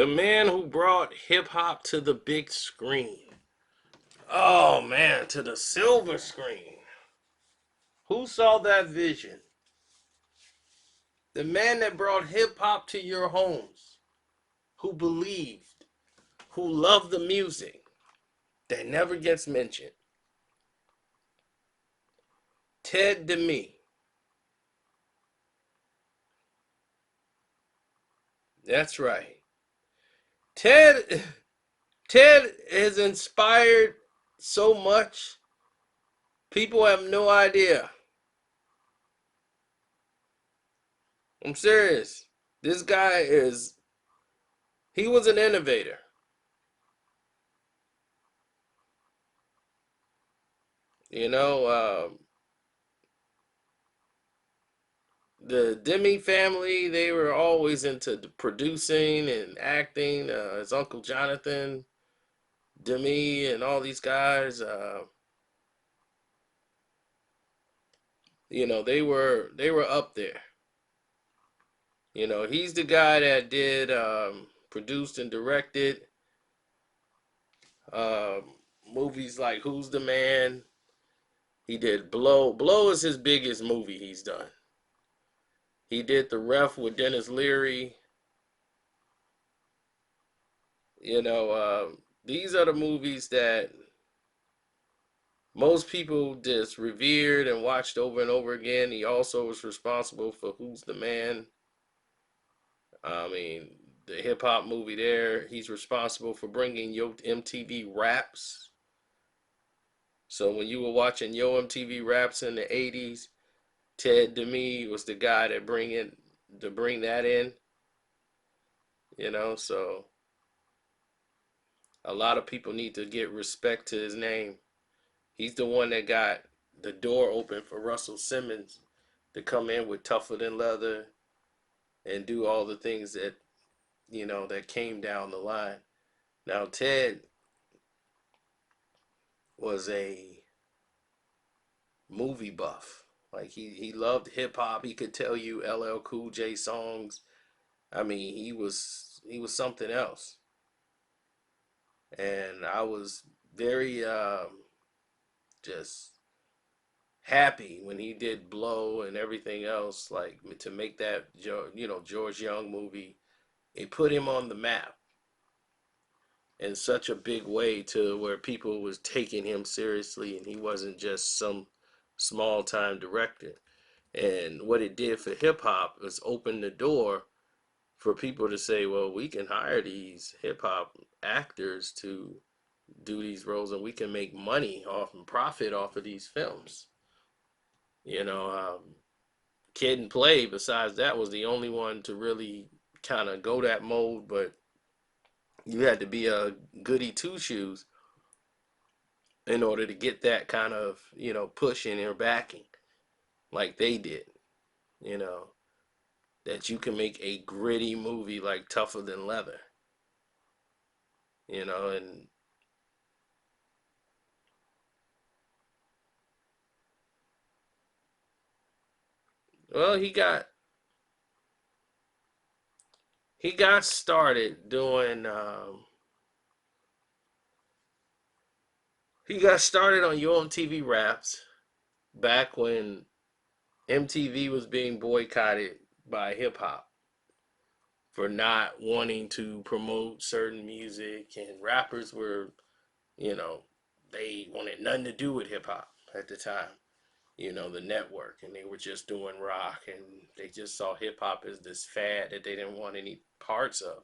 The man who brought hip hop to the big screen. Oh man, to the silver screen. Who saw that vision? The man that brought hip hop to your homes, who believed, who loved the music, that never gets mentioned. Ted DeMe. That's right. Ted Ted has inspired so much. People have no idea. I'm serious. This guy is, he was an innovator. You know, the Demi family, they were always into producing and acting. His uncle Jonathan, Demi, and all these guys, they were up there. He's the guy that did produced and directed movies like Who's the Man. He did Blow. Blow is his biggest movie he's done. He did The Ref with Dennis Leary. These are the movies that most people just revered and watched over and over again. He also was responsible for Who's the Man. I mean, the hip hop movie there. He's responsible for bringing Yo MTV Raps. So when you were watching Yo MTV Raps in the '80s, Ted DeMe was the guy to bring that in. So a lot of people need to get respect to his name. He's the one that got the door open for Russell Simmons to come in with Tougher Than Leather and do all the things that came down the line. Now Ted was a movie buff. Like he loved hip hop. He could tell you LL Cool J songs. I mean, he was something else. And I was very just happy when he did Blow and everything else, like to make that George Young movie. It put him on the map in such a big way to where people was taking him seriously, and he wasn't just some small time director. And what it did for hip hop was open the door for people to say, well, we can hire these hip hop actors to do these roles, and we can make money off and profit off of these films. You know, Kid and Play, besides that, was the only one to really kind of go that mode, but you had to be a goody two shoes in order to get that kind of, pushing or backing like they did, you know, that you can make a gritty movie like Tougher Than Leather, and well, he got started doing he got started on Yo MTV Raps back when MTV was being boycotted by hip hop for not wanting to promote certain music, and rappers were, you know, they wanted nothing to do with hip hop at the time. The network, and they were just doing rock, and they just saw hip hop as this fad that they didn't want any parts of.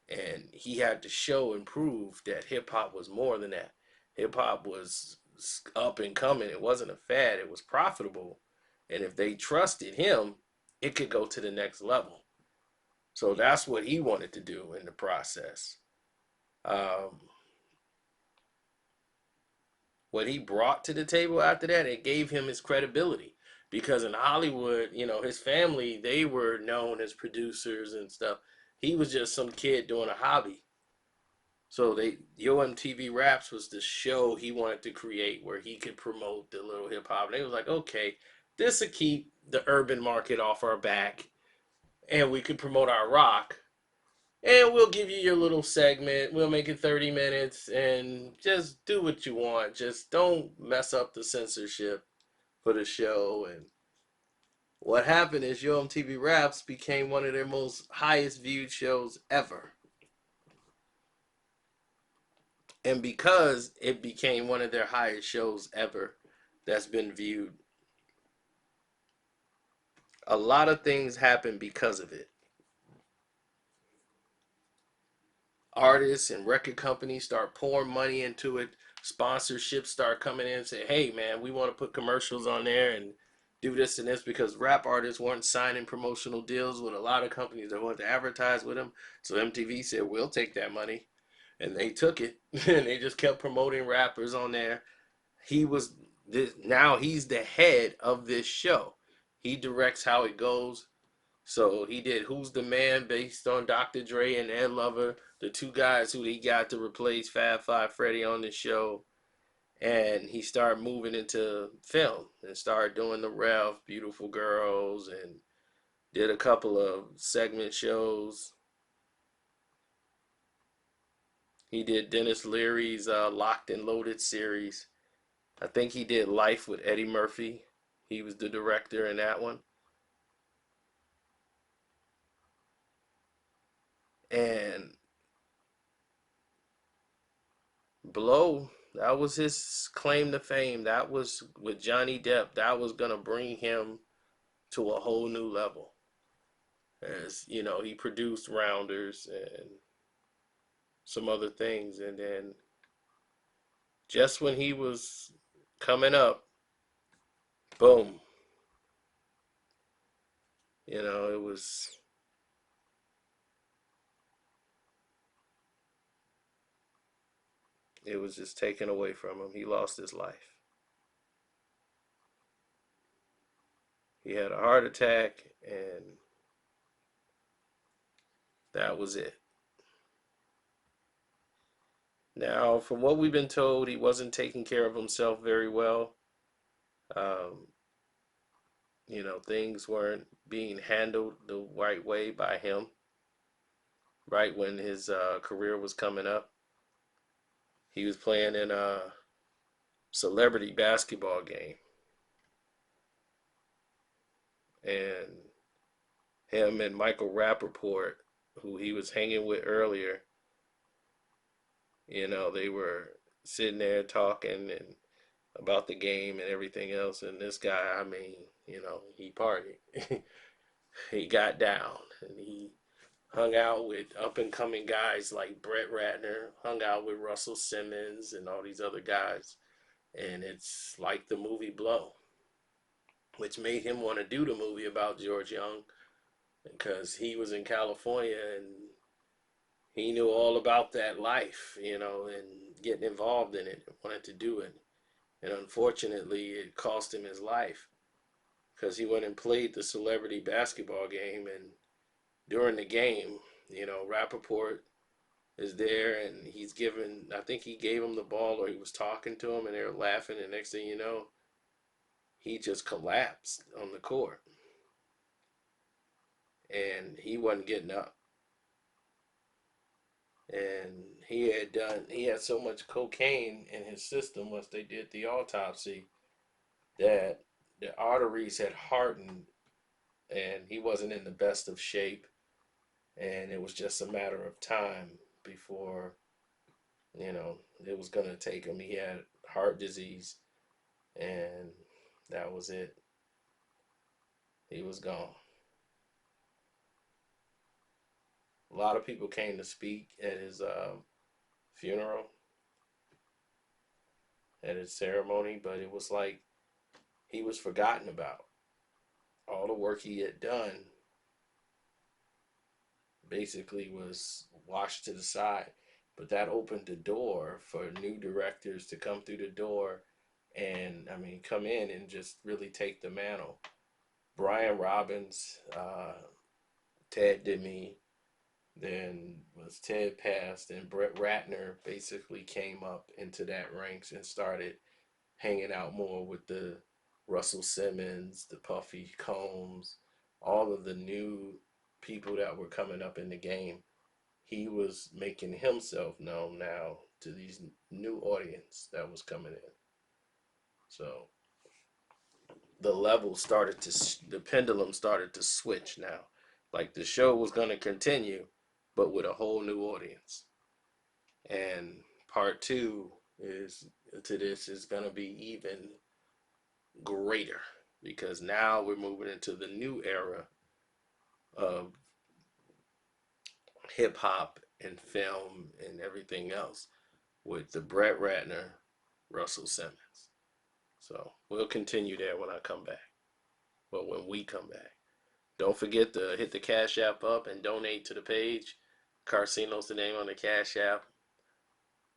And he had to show and prove that hip hop was more than that. Hip hop was up and coming. It wasn't a fad. It was profitable, and if they trusted him, it could go to the next level. So that's what he wanted to do in the process. Um, what he brought to the table after that, it gave him his credibility. Because in Hollywood, his family, they were known as producers and stuff. He was just some kid doing a hobby. So Yo MTV Raps was the show he wanted to create where he could promote the little hip hop. And they was like, okay, this will keep the urban market off our back, and we could promote our rock, And we'll give you your little segment. We'll make it 30 minutes and just do what you want. Just don't mess up the censorship for the show. And what happened is Yo MTV Raps became one of their most highest viewed shows ever. And because it became one of their highest shows ever that's been viewed, a lot of things happen because of it. Artists and record companies start pouring money into it. Sponsorships start coming in and say, hey, man, we want to put commercials on there and do this and this because rap artists weren't signing promotional deals with a lot of companies that wanted to advertise with them. So MTV said, we'll take that money. And they took it and they just kept promoting rappers on there. He was this, now he's the head of this show. He directs how it goes. So he did Who's the Man based on Dr. Dre and Ed Lover, the two guys who he got to replace Fab Five Freddy on the show. And he started moving into film and started doing the Rev, Beautiful Girls, and did a couple of segment shows. He did Dennis Leary's Locked and Loaded series. I think he did Life with Eddie Murphy. He was the director in that one. And Blow, that was his claim to fame. That was with Johnny Depp. That was gonna bring him to a whole new level. As you know, he produced Rounders and some other things, and then just when he was coming up, boom. You know, it was just taken away from him. He lost his life. He had a heart attack, and that was it. Now, from what we've been told, he wasn't taking care of himself very well. Um, things weren't being handled the right way by him right when his career was coming up. He was playing in a celebrity basketball game, and him and Michael Rappaport, who he was hanging with earlier, they were sitting there talking and about the game and everything else. And this guy, I mean, he partied. He got down and he hung out with up and coming guys like Brett Ratner, hung out with Russell Simmons and all these other guys. And it's like the movie Blow, which made him want to do the movie about George Young because he was in California and he knew all about that life, and getting involved in it, wanted to do it. And unfortunately, it cost him his life because he went and played the celebrity basketball game. And during the game, Rappaport is there and he's given, I think he gave him the ball or he was talking to him and they were laughing. And next thing you know, he just collapsed on the court and he wasn't getting up. And he had so much cocaine in his system once they did the autopsy that the arteries had hardened and he wasn't in the best of shape. And it was just a matter of time before, it was going to take him. He had heart disease and that was it. He was gone. A lot of people came to speak at his funeral, at his ceremony, but it was like he was forgotten about. All the work he had done basically was washed to the side. But that opened the door for new directors to come through the door and, I mean, come in and just really take the mantle. Brian Robbins, Ted Demme, then was Ted passed, and Brett Ratner basically came up into that ranks and started hanging out more with the Russell Simmons, the Puffy Combs, all of the new people that were coming up in the game. he was making himself known now to these new audience that was coming in. So the pendulum started to switch now. Like the show was going to continue, but with a whole new audience. And part two is to this is going to be even greater because now we're moving into the new era of hip hop and film and everything else with the Brett Ratner, Russell Simmons. So we'll continue there when I come back. Well, when we come back. Don't forget to hit the Cash App up and donate to the page. Carcino's the name on the Cash App.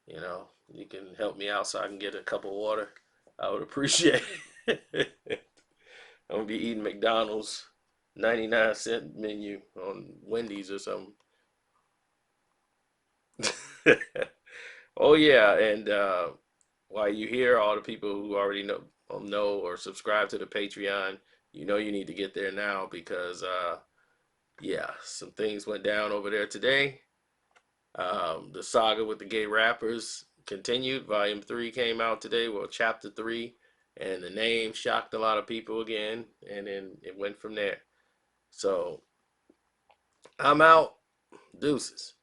You know, you can help me out so I can get a cup of water. I would appreciate it. I'm gonna be eating McDonald's 99-cent menu on Wendy's or something. Oh yeah, and while you hear all the people who already know or subscribe to the Patreon, you know you need to get there now because yeah, some things went down over there today. The saga with the gay rappers continued. Volume 3 came out today, well, chapter 3, and the name shocked a lot of people again, and then it went from there. So I'm out. Deuces.